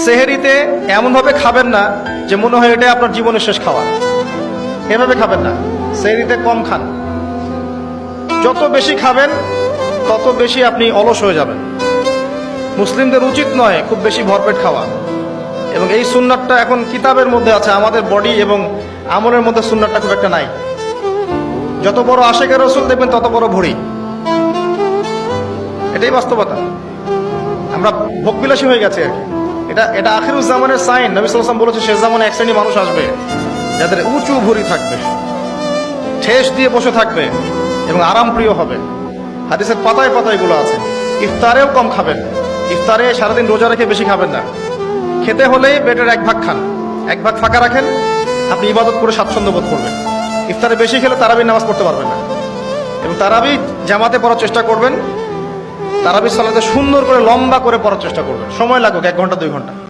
সেহেরিতে এমনভাবে খাবেন না যে মনে হয় এটা আপনার জীবনের শেষ খাওয়া। এভাবে খাবেন না, সেহেরিতে কম খান। যত বেশি খাবেন তত বেশি আপনি অলস হয়ে যাবেন। মুসলিমদের উচিত নয় খুব বেশি ভরপেট খাওয়া। এবং এই সুন্নাতটা এখন কিতাবের মধ্যে আছে, আমাদের বডি এবং আমলের মধ্যে সুন্নাতটা খুব একটা নাই। যত বড় আশিকের রাসূল দেখবেন তত বড় ভুঁড়ি, এটাই বাস্তবতা। আমরা ভোগবিলাসী হয়ে গেছে আর কি। এটা আখিরুজ জামানের সাইন। নবী সাল্লাল্লাহু আলাইহি ওয়াসাল্লাম বলেছে শেষ জামানে এক শ্রেণী মানুষ আসবে যাদের উঁচু ভুঁড়ি থাকবে, ঠেস দিয়ে বসে থাকবে এবং আরাম প্রিয় হবে। হাদিসের পাতায় পাতায় এগুলো আছে। ইফতারেও কম খাবেন, ইফতারে সারাদিন রোজা রেখে বেশি খাবেন না। খেতে হলেই পেটের এক ভাগ খান, এক ভাগ ফাঁকা রাখেন, আপনি ইবাদত করে স্বাচ্ছন্দ্য বোধ করবেন। ইফতারে বেশি খেলে তারাবির নামাজ পড়তে পারবেন না। এবং তারাবি জামাতে পড়ার চেষ্টা করবেন, তারাবি সালাতে সুন্দর করে লম্বা করে পড়ার চেষ্টা করবেন, সময় লাগুক 1 ঘন্টা 2 ঘন্টা।